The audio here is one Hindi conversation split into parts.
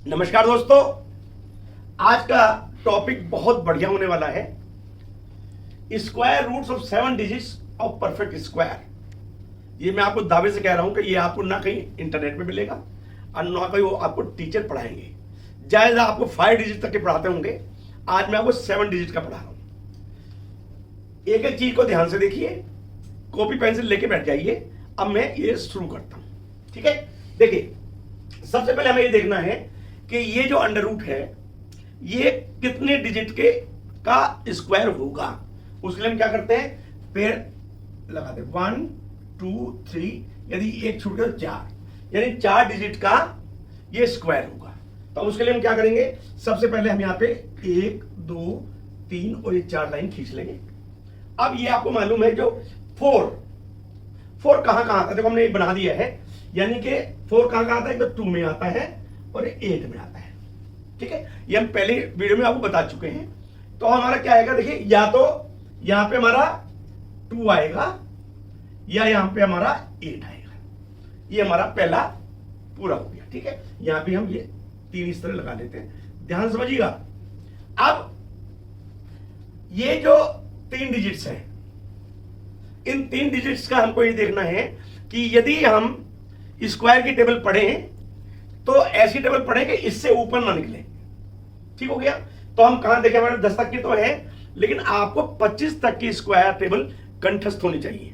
नमस्कार दोस्तों, आज का टॉपिक बहुत बढ़िया होने वाला है। Square roots of 7 digits of perfect square. ये मैं आपको दावे से कह रहा हूं कि ये आपको ना कहीं इंटरनेट पे मिलेगा और ना कहीं वो आपको टीचर पढ़ाएंगे। ज्यादा आपको 5 डिजिट तक के पढ़ाते होंगे, आज मैं आपको 7 डिजिट का पढ़ा रहा हूं। एक एक चीज को ध्यान से देखिए, कॉपी पेंसिल लेके बैठ जाइए। अब मैं ये शुरू करता हूं, ठीक है। देखिए, सबसे पहले हमें ये देखना है कि ये जो अंडर रूट है ये कितने डिजिट के का स्क्वायर होगा। उसके लिए हम क्या करते हैं, पेड़ लगाते हैं 1 2 3, यदि एक छूट गया तो 4, यानी 4 डिजिट का ये स्क्वायर होगा। तो उसके लिए हम क्या करेंगे, सबसे पहले हम यहाँ पे 1 2 3 और ये 4 लाइन खींच लेंगे। अब ये आपको मालूम है जो 4 कहां आता है, देखो हमने बना दिया है, यानी कि 4 कहां आता है, तो 2 में आता है और 8 में आता है, ठीक है। ये हम पहले वीडियो में आपको बता चुके हैं। तो हमारा क्या आएगा, देखिए, या तो यहां पे हमारा 2 आएगा या यहां पे हमारा 8 आएगा। ये हमारा पहला पूरा हो गया, ठीक है। यहां पे हम ये 3 इस तरह लगा लेते हैं, ध्यान समझिएगा। अब ये जो 3 डिजिट्स हैं, इन 3 डिजिट्स का हमको ये देखना है कि यदि हम स्क्वायर की टेबल पढ़ें तो ऐसी टेबल पढ़ें कि इससे ऊपर ना निकले, ठीक हो गया। तो हम कहां देखें, हमारे 10 तक की तो है, लेकिन आपको 25 तक की स्क्वायर टेबल कंठस्थ होनी चाहिए।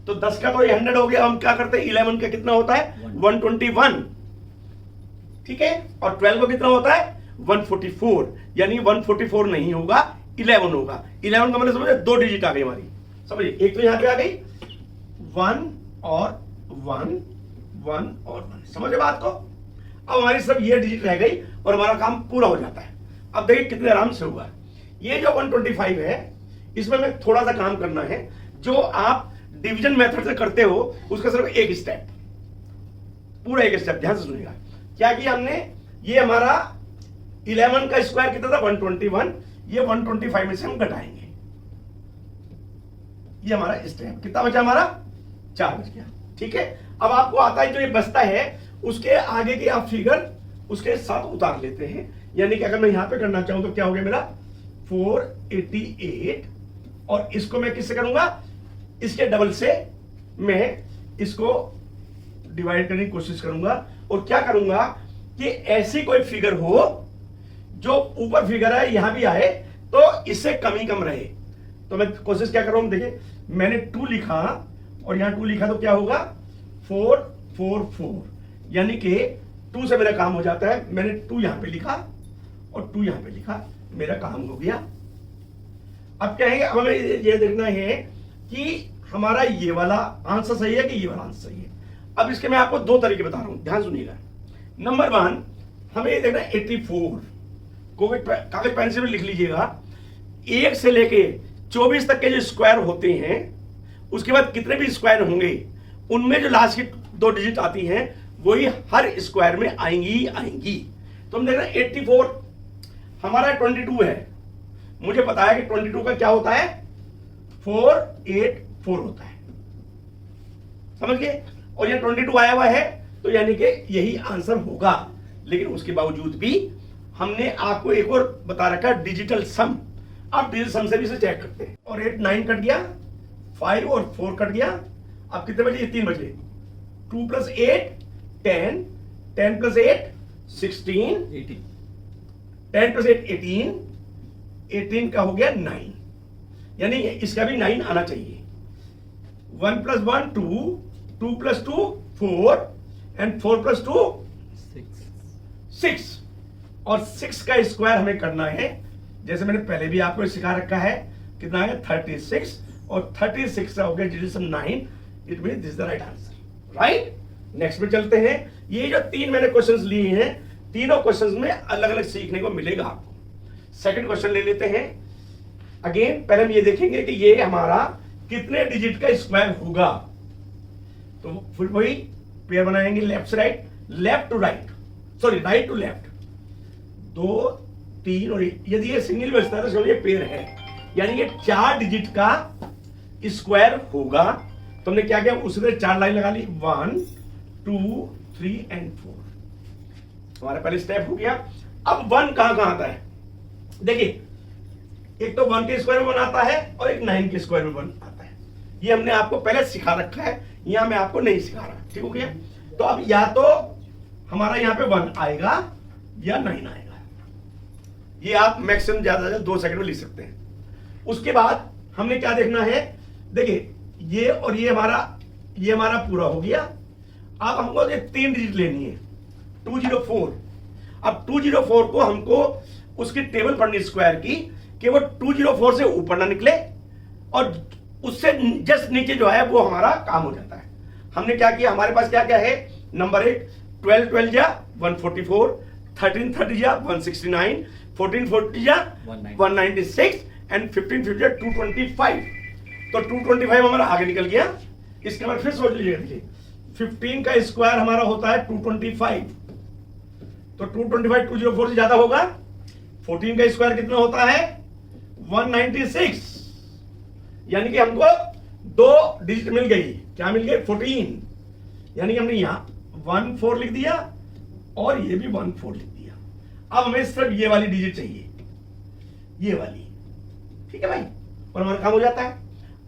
तो 10 का तो ये 100 हो गया। हम क्या करते हैं, 11 का कितना होता है 121, ठीक है। और 12 का कितना होता है 144, यानी 144 नहीं होगा, 11 होगा। 11 का मतलब समझे 2 डिजिट आ गई हमारी, समझिए। एक तो यहां पे आ गई 1 और 1 1 और 1, समझे बात को। अब हमारी सब ये डिजिट रह गई और हमारा काम पूरा हो जाता है। अब देखिए कितने आराम से होगा। ये जो 125 है, इसमें मैं थोड़ा सा काम करना है। जो आप डिवीजन मेथड से करते हो उसका सिर्फ एक स्टेप, पूरा एक स्टेप ध्यान से सुनिएगा। क्या किया हमने, ये हमारा 11 का स्क्वायर कितना था 121, ये 125 में से हम घटाएंगे। ये हमारा स्टेप कितना बचा, हमारा 4 बच गया, ठीक है। अब आपको आता है जो ये बचता है उसके आगे की आप फिगर उसके साथ उतार लेते हैं। यानी कि अगर मैं यहां पे करना चाहूं तो क्या हो गया मेरा 488, और इसको मैं किससे करूंगा, इसके डबल से मैं इसको डिवाइड करने की कोशिश करूंगा। और क्या करूंगा कि ऐसी कोई फिगर हो जो ऊपर फिगर है यहां भी आए तो इससे कम ही कम रहे। तो मैं कोशिश क्या कर रहा हूं, देखिए मैंने 2 लिखा और यहां 2 लिखा तो क्या होगा 444, यानी कि 2 से मेरा काम हो जाता है। मैंने 2 यहां पे लिखा और 2 यहां पे लिखा, मेरा काम हो गया। अब क्या है, अब हमें ये देखना है कि हमारा ये वाला आंसर सही है कि ये वाला आंसर सही है। अब इसके मैं आपको 2 तरीके बता रहा हूं, ध्यान सुनिएगा। नंबर 1, हमें ये देखना है 84, कागज पेंसिल में लिख लीजिएगा। 1 से लेके 24 तक के जो स्क्वायर होते हैं, उसके बाद कितने भी स्क्वायर होंगे उनमें जो लास्ट की 2 डिजिट आती हैं वही हर स्क्वायर में आएंगी आएंगी। तो हम देख रहे हैं 84 हमारा 22 है। मुझे पता है कि 22 का क्या होता है 484 होता है, समझ गए। और ये 22 आया हुआ है तो यानी कि यही आंसर होगा। लेकिन उसके बावजूद भी हमने आपको एक और बता रखा डिजिटल सम। आप डिजिटल सम से भी इसे चेक करते हैं। और 8 9 कट गया, 5 और 4 कट गया। अब कितने बचे, 3 बचे। 2 + 8 10, 10 + 8 16, 10 + 8 18, 18 का हो गया 9, यानी इसका भी 9 आना चाहिए। 1 + 1 2, 2 + 2 4, एंड 4 + 2 6, और 6 का स्क्वायर हमें करना है। जैसे मैंने पहले भी आपको सिखा रखा है, कितना है 36, और 36 का हो गया digit 9। It mean this is the right answer, right. Next में चलते हैं। ये जो 3 मैंने क्वेश्चंस लिए हैं, तीनों क्वेश्चंस में अलग अलग सीखने को मिलेगा आपको। सेकंड क्वेश्चन ले लेते हैं। अगेन पहले हम ये देखेंगे कि ये हमारा कितने डिजिट का स्क्वायर होगा। तो फिर वही पेयर बनाएंगे, लेफ्ट से right, left to right, sorry right to left, 2 3, और यदि ये सिंगल बचता है तो समझिए पेयर है, यानी ये 4 डिजिट का स्क्वायर होगा। तो हमने क्या किया, उसी तरह 4 लाइन लगा ली, 1 2 3 एंड 4। हमारा पहले स्टेप हो गया। अब 1 कहां कहां आता है, देखिए एक तो 1 के स्क्वायर में 1 आता है और एक 9 के स्क्वायर में 1 आता है। ये हमने आपको पहले सिखा रखा है, यहां मैं आपको नहीं सिखा रहा, ठीक हो गया। तो अब या तो हमारा यहां पे 1 आएगा या 9 आएगा, ये आप मैक्सिमम ज्यादा से 2 सेकंड में लिख सकते हैं। उसके बाद हमने क्या देखना है, देखिए ये और ये हमारा पूरा हो गया। अब हमको ये 3 डिजिट लेनी है, 204। अब 204 को हमको उसकी टेबल पढ़नी स्क्वायर की कि वो 204 से ऊपर ना निकले और उससे जस्ट नीचे जो है वो हमारा काम हो जाता है। हमने क्या किया, हमारे पास क्या क्या है, नंबर 1 12 12 जा 144, 13 30 जा 169, 14 40 जा 196 एंड 15 50 जा 225। तो 225 हमारा आगे निकल गया। इसके बाद फिर सोच लीजिए, देखिए 15 का स्क्वायर हमारा होता है 225, तो 225 204 से ज्यादा होगा। 14 का स्क्वायर कितना होता है 196, यानी कि हमको 2 डिजिट मिल गई। क्या मिल गई 14, यानी कि हमने यहां 14 लिख दिया और ये भी 14 लिख दिया। अब हमें सिर्फ ये वाली डिजिट चाहिए, ये वाली, ठीक है भाई, और हमारा काम हो जाता है।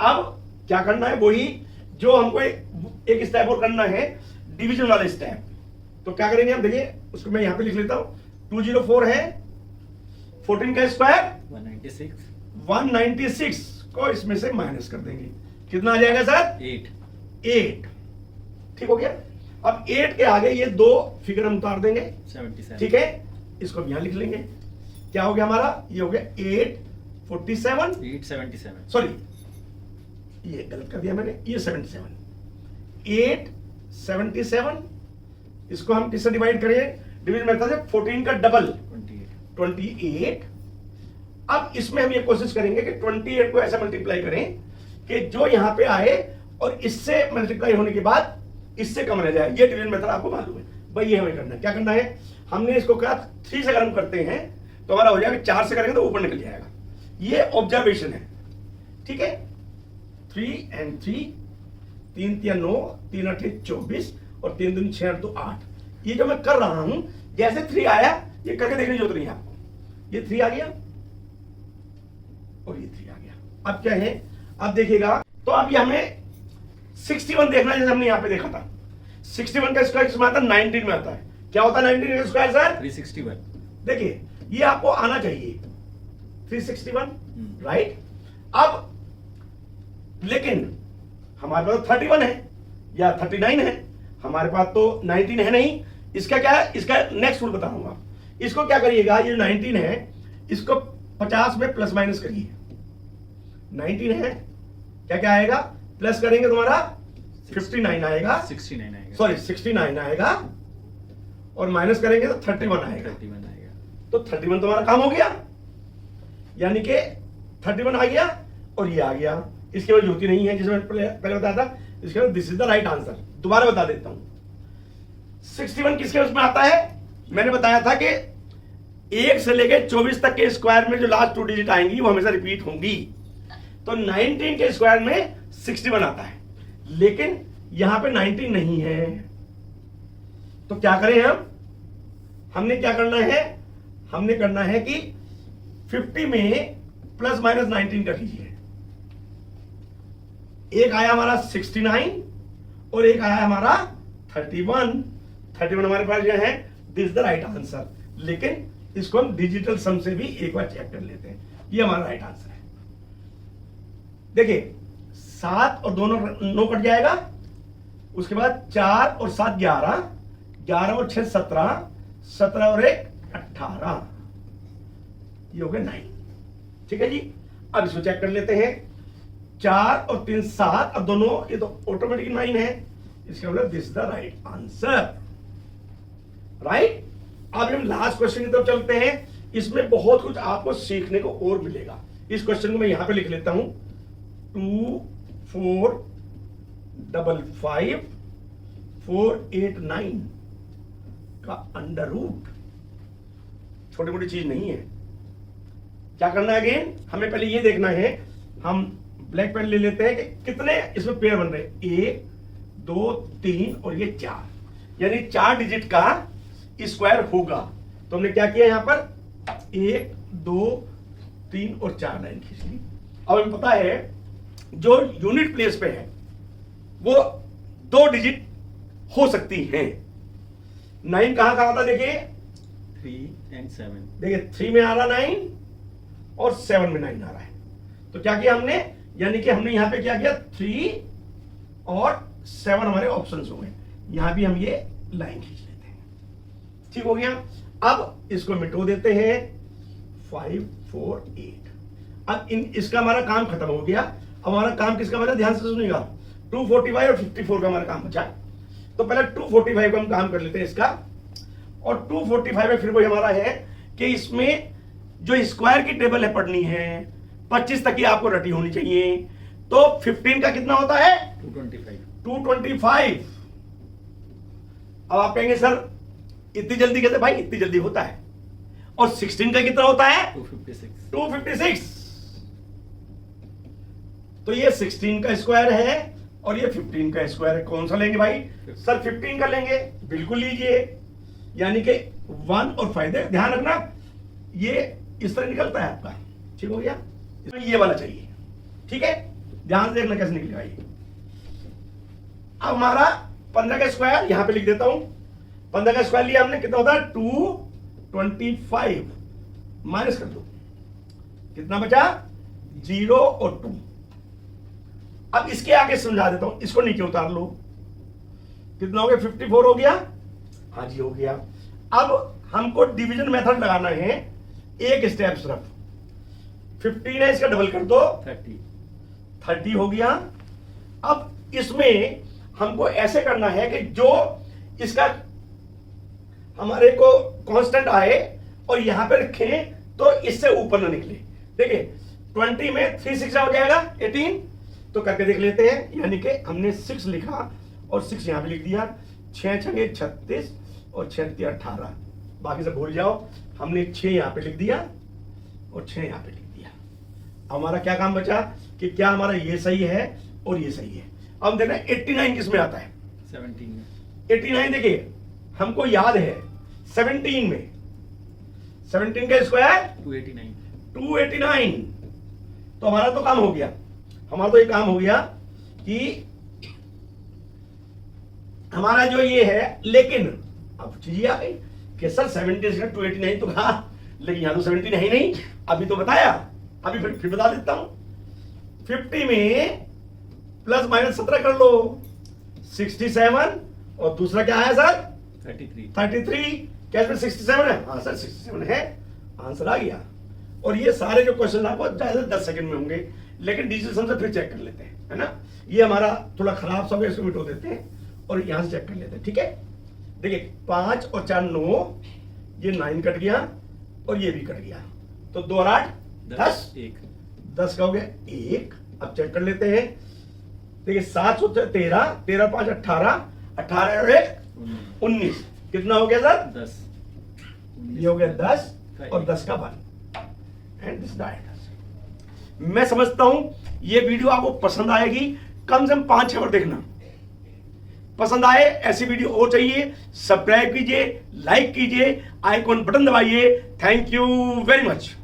अब क्या करना है, वही जो हमको एक स्टेप और करना है, डिवीजन वाला स्टेप। तो क्या करेंगे हम, देखिए उसको मैं यहां पे लिख लेता हूं। 204 है, 14 का स्क्वायर 196 को इसमें से माइनस कर देंगे, कितना आ जाएगा सर 8। ठीक हो गया। अब 8 के आगे ये 2 फिगर हम उतार देंगे 77, ठीक है, इसको यहां लिख लेंगे। क्या हो गया हमारा, ये हो गया 847, सॉरी ये गलत कर दिया मैंने, ये 77, 877। इसको हम किससे डिवाइड करें, डिवीजन मेथड से, 14 का डबल 28। अब इसमें हम ये कोशिश करेंगे कि 28 को ऐसे मल्टीप्लाई करें कि जो यहां पे आए और इससे मल्टीप्लाई होने के बाद इससे कम रह जाए। ये डिवीजन मेथड आपको मालूम है भाई, ये हमें करना है। क्या करना है, हमने इसको कहा 3 से अगर हम करते हैं तो हमारा हो जाएगा, 4 से करेंगे तो ऊपर निकल जाएगा। ये ऑब्जर्वेशन है, ठीक है। 3 and 3, 3 3 9, 3 8 24 और 3 2 6 8 2 8। ये जो मैं कर रहा हूं, जैसे 3 आया ये करके देखने की जरूरत नहीं है आपको। ये 3 आ गया और ये 3 आ गया। अब क्या है, अब देखिएगा, तो अब ये हमें 61 देखना है, जैसे हमने यहां पे देखा था। 61 का स्क्वायर किसमें आता है, 19 में आता है। क्या होता है 19 का स्क्वायर सर 361। देखिए ये आपको आना चाहिए 361, राइट। अब लेकिन हमारे पास 31 है या 39 है, हमारे पास तो 19 है नहीं। इसका क्या है, इसका नेक्स्ट रूल बताऊंगा। इसको क्या करिएगा, ये 19 है, इसको 50 में प्लस माइनस करिए। 19 है, क्या क्या आएगा, प्लस करेंगे तुम्हारा 59 आएगा, 69 आएगा, सॉरी 69 आएगा, और माइनस करेंगे तो 31 आएगा। 31 आएगा। तो 31 तुम्हारा काम हो गया, यानी कि 31 आ गया और ये आ गया। इसके बाद होती नहीं है, जिसे मैंने पहले बताया था। इसके बाद this is the right answer. दोबारा बता देता हूं, 61 किसके उसमें आता है, मैंने बताया था कि 1 से लेकर 24 तक के स्क्वायर में जो लास्ट 2 डिजिट आएंगी वो हमेशा रिपीट होंगी। तो 19 के स्क्वायर में 61 आता है, लेकिन यहां पे 19 नहीं है। तो क्या करें हम, हमने क्या करना है, हमने करना है कि 50 में प्लस माइनस 19 कर लीजिए। एक आया हमारा 69 और एक आया हमारा 31 हमारे पास जो है, दिस द राइट आंसर। लेकिन इसको हम डिजिटल सम से भी एक बार चेक कर लेते हैं। ये हमारा राइट आंसर है। देखिए 7 और 9 कट जाएगा, उसके बाद 4 और 7 11, 11 और 6 17, 17 और 1 18, ये हो गया 9। ठीक है जी। अब इसको चेक कर लेते हैं, 4 और 3 7, अब दोनों ये तो ऑटोमेटिक 9 है। इसका मतलब this the right answer, right. अब हम लास्ट क्वेश्चन की तरफ चलते हैं। इसमें बहुत कुछ आपको सीखने को और मिलेगा। इस क्वेश्चन को मैं यहां पे लिख लेता हूं, 2 4 5 5 4 8 9 का अंडर रूट। छोटी मोटी चीज नहीं है। क्या करना है अगेन, हमें पहले ये देखना है, हम ब्लैक पेन ले लेते हैं कि कितने इसमें पेयर बन रहे हैं, 1 2 3 और ये 4, यानी 4 डिजिट का स्क्वायर होगा। तो हमने क्या किया, यहां पर 1 2 3 और 4 लाइन खींच ली। अब हमें पता है जो यूनिट प्लेस पे है वो 2 डिजिट हो सकती है। 9 कहां कहां था, देखिए 3 and 7। देखिए 3 में आ रहा 9 और 7 में 9 आ रहा है। तो क्या किया हमने, यानी कि हमने यहां पे क्या किया, 3 और 7 हमारे ऑप्शंस हो गए। यहां भी हम ये लाइन खींच लेते हैं, ठीक हो गया। अब इसको मिटो देते हैं, 5 4 8। अब इसका हमारा काम खत्म हो गया। अब हमारा काम किसका बचा, ध्यान से सुनिएगा, 245 और 54 का हमारा काम बचा। तो पहले 245 का हम काम कर लेते हैं इसका। और 245 में फिर वही हमारा है कि इसमें जो स्क्वायर की टेबल है पढ़नी है, 25 तक की आपको रटी होनी चाहिए। तो 15 का कितना होता है, 225। अब आप कहेंगे सर इतनी जल्दी कैसे, भाई इतनी जल्दी होता है। और 16 का कितना होता है, 256। तो ये 16 का स्क्वायर है और ये 15 का स्क्वायर है। कौन सा लेंगे भाई, सर 15 का लेंगे, बिल्कुल लीजिए। यानी कि 1 और 5, ध्यान रखना ये इस तरह निकलता है आपका, ठीक हो गया। इसमें ये वाला चाहिए, ठीक है, ध्यान से देखना कैसे निकलेगा ये। अब हमारा 15 का स्क्वायर यहां पे लिख देता हूं। 15 का स्क्वायर लिया हमने, कितना होता है 225, माइनस कर दो, कितना बचा 0 और 2। अब इसके आगे समझा देता हूं, इसको नीचे उतार लो, कितना हो गया 54 हो गया, हाँ जी हो गया। अब हमको डिवीजन मेथड लगाना है, एक स्टेप सिर्फ। 15 है, इसका डबल कर दो, 30 हो गया। अब इसमें हमको ऐसे करना है कि जो इसका हमारे को कांस्टेंट आए और यहां पे रखें तो इससे ऊपर ना निकले। देखिए 20 में 3 6 हो जाएगा 18। तो करके देख लेते हैं, यानी कि हमने 6 लिखा और 6 यहां पे लिख दिया, 6 छंगे 36 और 6 18, बाकी सब भूल जाओ। हमने 6 यहां पे लिख दिया और 6 यहां पे लिख दिया। हमारा क्या काम बचा कि क्या हमारा ये सही है और ये सही है। अब देखना 89 किस में आता है, 17 में। 89 देखिए हमको याद है 17 में, 17 का स्क्वायर 289। तो हमारा तो काम हो गया, हमारा तो ये काम हो गया कि हमारा जो ये है। लेकिन अब चीज आ गई कि सर 17 से 289 तो कहा, लेकिन यहां तो 17 है ही नहीं। अभी तो बताया, अभी फिर बता देता हूं। 50 में प्लस माइनस 17 कर लो, 67 और दूसरा क्या है सर 33। क्या इसमें 67 है, हाँ सर 67 है, आंसर आ गया। और ये सारे जो क्वेश्चन आपको ज्यादा 10 सेकंड में होंगे, लेकिन डिजिटल सम से फिर चेक कर लेते हैं, है ना। ये हमारा थोड़ा खराब सब है, इसको मिटो देते हैं और यहां से चेक कर लेते हैं, ठीक है। देखिए 5 और 4 9, ये 9 कट गया और ये भी कट गया, तो 2 और 8 10, 10 का हो गया 1। अब चेक कर लेते हैं, देखिए 7 होते 13, 13 5 18, 18 और 1 19, कितना हो गया सर 10। ये हो गया 10 और 10 का 1 एंड दिस डायट। मैं समझता हूं ये वीडियो आपको पसंद आएगी, कम से कम 5-6 बार देखना। पसंद आए ऐसी वीडियो और चाहिए, सब्सक्राइब कीजिए, लाइक कीजिए, आइकॉन बटन दबाइए। Thank you very much.